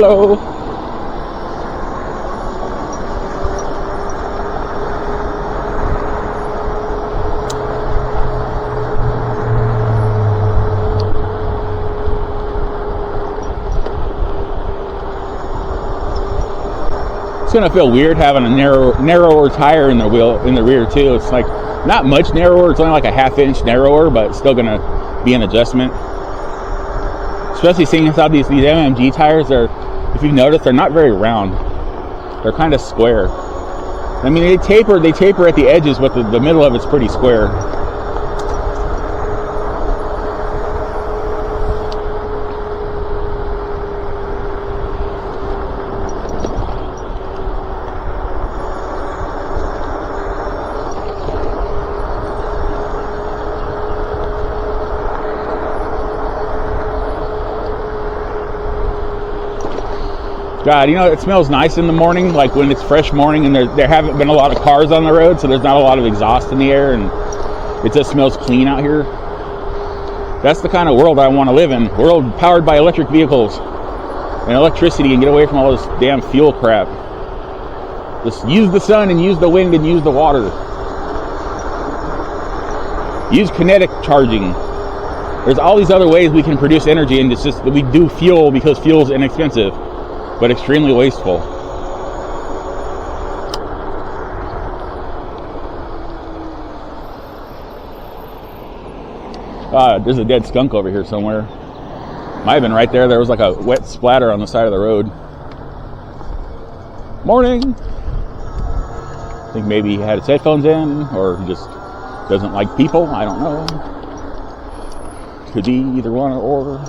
Hello. It's gonna feel weird having a narrower tire in the rear too. It's like not much narrower. It's only like a ½ inch narrower, but it's still gonna be an adjustment. Especially seeing how these MMG tires are, if you notice, they're not very round. They're kind of square. I mean, they taper at the edges, but the middle of it's pretty square. God, you know, it smells nice in the morning, like when it's fresh morning and there haven't been a lot of cars on the road, so there's not a lot of exhaust in the air, and it just smells clean out here. That's the kind of world I want to live in. World powered by electric vehicles and electricity, and get away from all this damn fuel crap. Just use the sun and use the wind and use the water. Use kinetic charging. There's all these other ways we can produce energy, and it's just that we do fuel because fuel's inexpensive, but extremely wasteful. There's a dead skunk over here somewhere. Might have been right there. There was like a wet splatter on the side of the road. Morning! I think maybe he had his headphones in, or he just doesn't like people. I don't know. Could be either one or.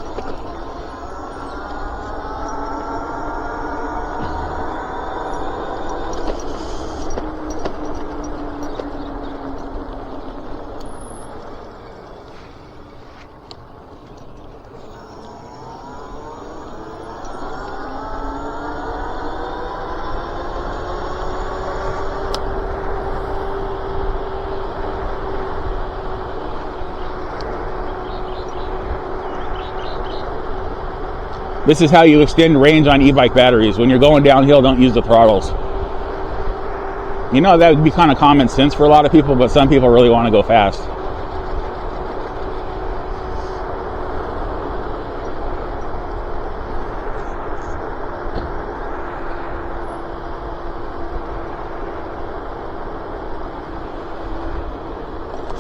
This is how you extend range on e-bike batteries. When you're going downhill, don't use the throttles. You know, that would be kind of common sense for a lot of people, but some people really want to go fast.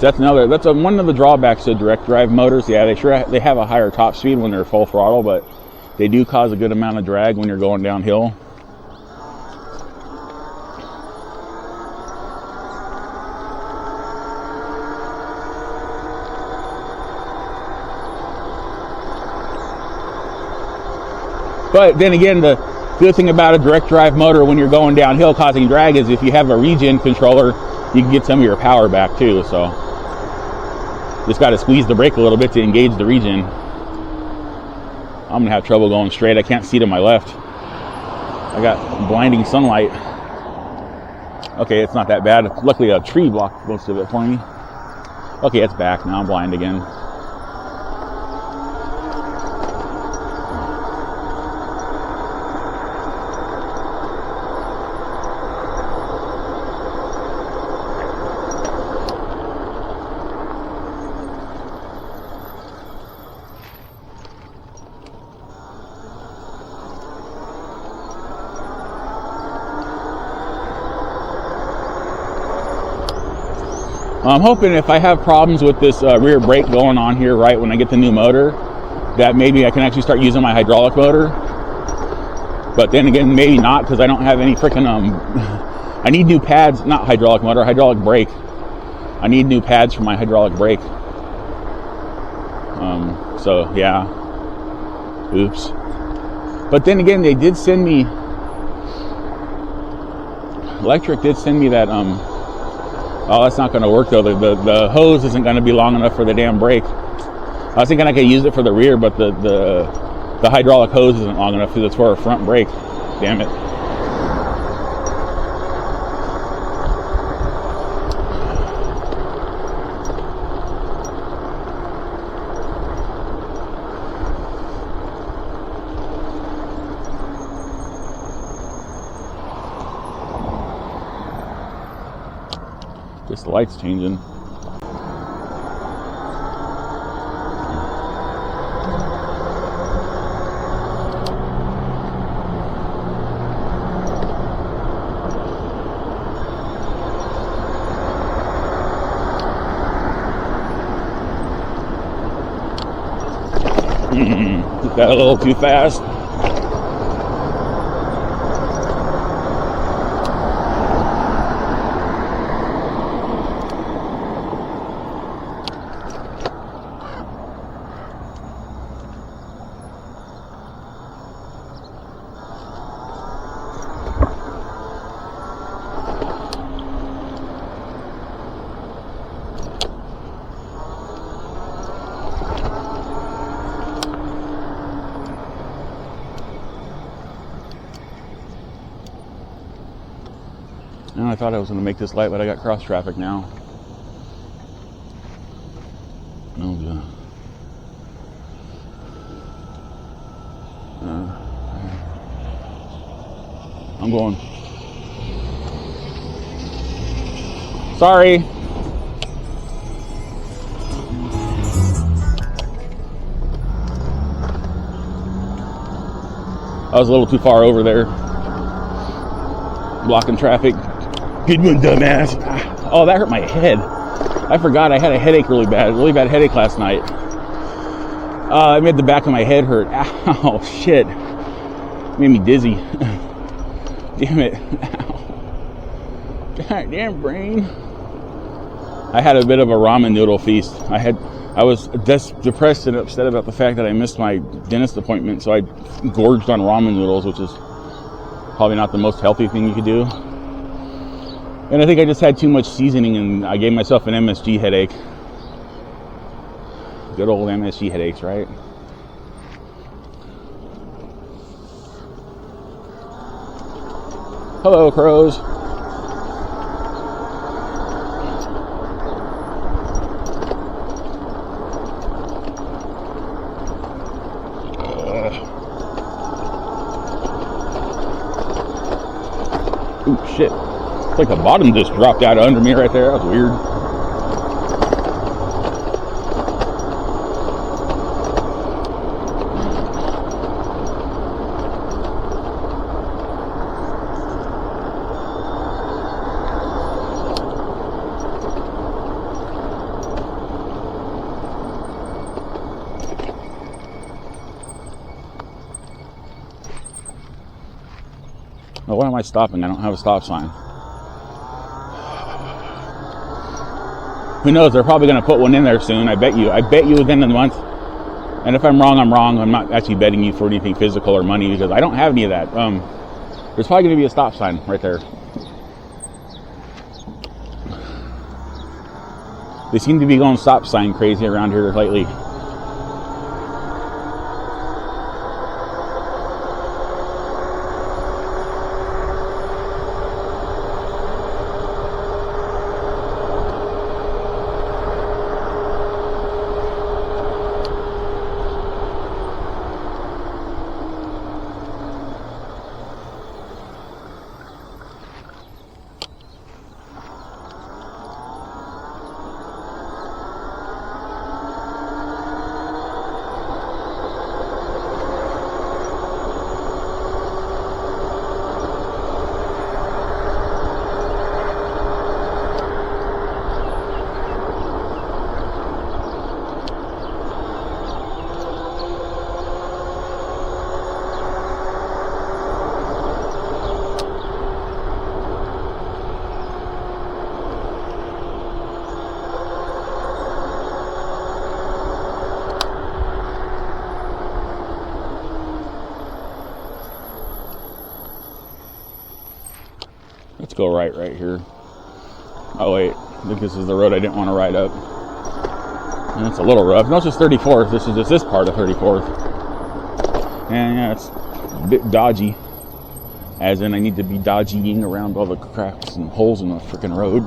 So that's one of the drawbacks to direct drive motors. Yeah, they have a higher top speed when they're full throttle, but they do cause a good amount of drag when you're going downhill. But then again, the good thing about a direct drive motor when you're going downhill causing drag is if you have a regen controller, you can get some of your power back too. So just got to squeeze the brake a little bit to engage the regen. I'm gonna have trouble going straight. I can't see to my left. I got blinding sunlight. Okay, it's not that bad. Luckily a tree blocked most of it for me. Okay, it's back. Now I'm blind again. I'm hoping if I have problems with this rear brake going on here right when I get the new motor, that maybe I can actually start using my hydraulic motor. But then again, maybe not, because I don't have any freaking I need new pads. Not hydraulic motor, hydraulic brake. I need new pads for my hydraulic brake. So yeah, oops. But then again, they did send me, Electric did send me that oh, that's not going to work though. The hose isn't going to be long enough for the damn brake. I was thinking I could use it for the rear, but the hydraulic hose isn't long enough because it's for a front brake. Damn it. Just the light's changing. Got a little too fast. And I thought I was going to make this light, but I got cross traffic now. Oh, God. I'm going. Sorry. I was a little too far over there. Blocking traffic. Good one, dumbass. Oh, that hurt my head. I forgot I had a headache really bad headache last night. It made the back of my head hurt. Ow, shit. Made me dizzy. Damn it. Ow. God damn brain. I had a bit of a ramen noodle feast. I was depressed and upset about the fact that I missed my dentist appointment, so I gorged on ramen noodles, which is probably not the most healthy thing you could do. And I think I just had too much seasoning, and I gave myself an MSG headache. Good old MSG headaches, right? Hello, crows. Ooh, shit. It's like the bottom just dropped out under me right there. That was weird. Well, why am I stopping? I don't have a stop sign. Who knows? They're probably going to put one in there soon. I bet you within the month. And if I'm wrong, I'm wrong. I'm not actually betting you for anything physical or money because I don't have any of that. There's probably going to be a stop sign right there. They seem to be going stop sign crazy around here lately. Let's go right here. Oh wait, I think this is the road I didn't want to ride up. And it's a little rough. No, it's just 34th. This is just this part of 34th. And yeah, it's a bit dodgy. As in, I need to be dodgying around all the cracks and holes in the freaking road.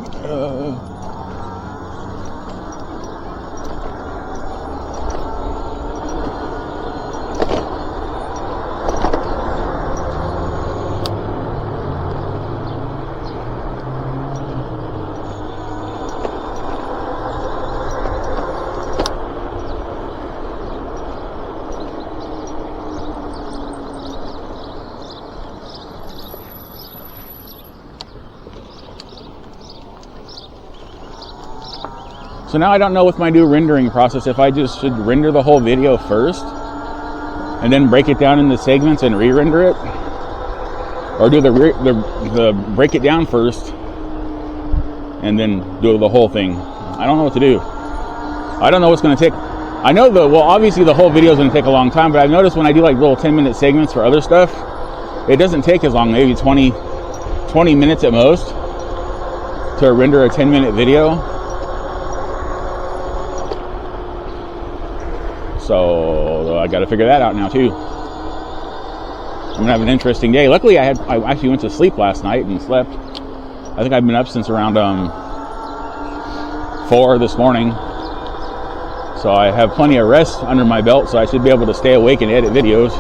So now I don't know with my new rendering process if I just should render the whole video first and then break it down into segments and re-render it, or do the break it down first and then do the whole thing. I don't know what to do. I don't know what's going to take. I know obviously the whole video is going to take a long time, but I've noticed when I do like little 10-minute segments for other stuff, it doesn't take as long, maybe 20 minutes at most to render a 10-minute video. So I got to figure that out now too. I'm gonna have an interesting day. Luckily, I actually went to sleep last night and slept. I think I've been up since around 4 this morning. So I have plenty of rest under my belt, so I should be able to stay awake and edit videos.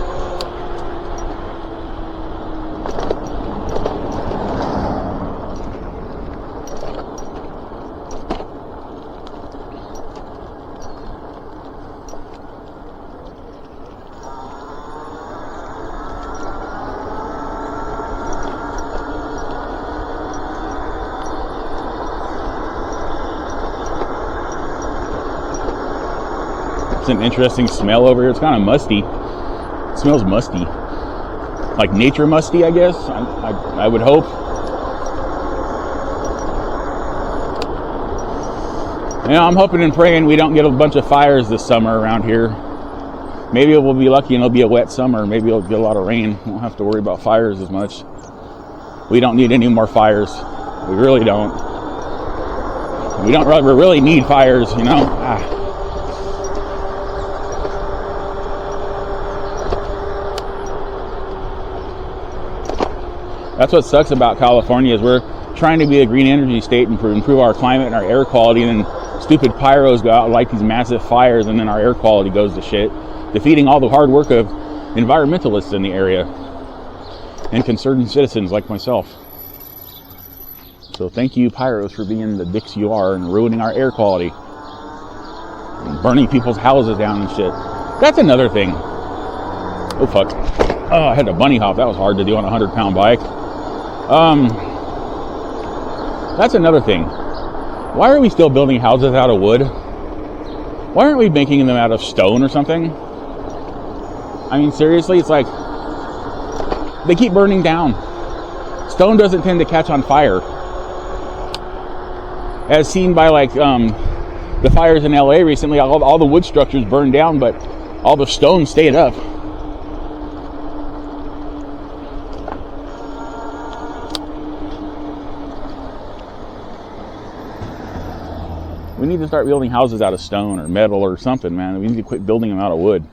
It's an interesting smell over here. It's kind of musty. It smells musty, like nature musty, I guess. I would hope. Yeah, I'm hoping and praying we don't get a bunch of fires this summer around here. Maybe we'll be lucky and it'll be a wet summer. Maybe it'll get a lot of rain. We won't have to worry about fires as much. We don't need any more fires. We really don't. We really need fires, you know. That's what sucks about California is we're trying to be a green energy state and improve our climate and our air quality, and then stupid pyros go out and light these massive fires, and then our air quality goes to shit, defeating all the hard work of environmentalists in the area and concerned citizens like myself. So thank you, pyros, for being the dicks you are and ruining our air quality and burning people's houses down and shit. That's another thing. Oh fuck. Oh, I had a bunny hop. That was hard to do on a 100-pound bike. That's another thing. Why are we still building houses out of wood? Why aren't we making them out of stone or something? I mean, seriously, it's like they keep burning down. Stone doesn't tend to catch on fire, as seen by like the fires in LA recently. All the wood structures burned down, but all the stone stayed up. We need to start building houses out of stone or metal or something, man. We need to quit building them out of wood.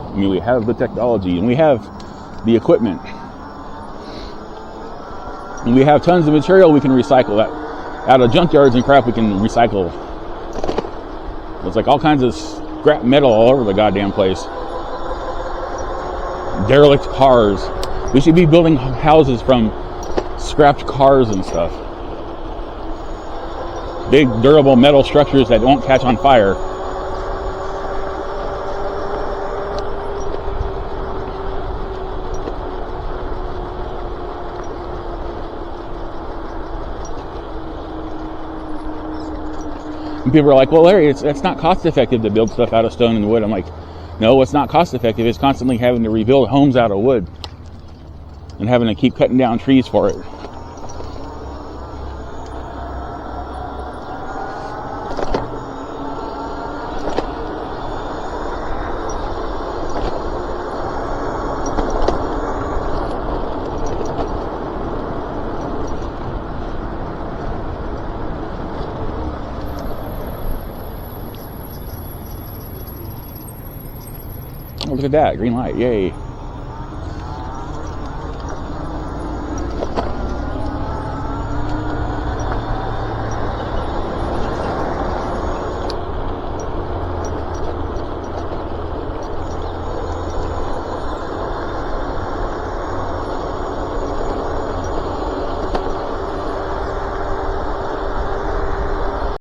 I mean, we have the technology and we have the equipment. And we have tons of material we can recycle. Out of junkyards and crap we can recycle. It's like all kinds of scrap metal all over the goddamn place. Derelict cars. We should be building houses from scrapped cars and stuff. Big, durable metal structures that won't catch on fire. And people are like, well, Larry, it's not cost effective to build stuff out of stone and wood. I'm like, no, it's not cost effective. It's constantly having to rebuild homes out of wood and having to keep cutting down trees for it. Oh, look at that, green light, yay.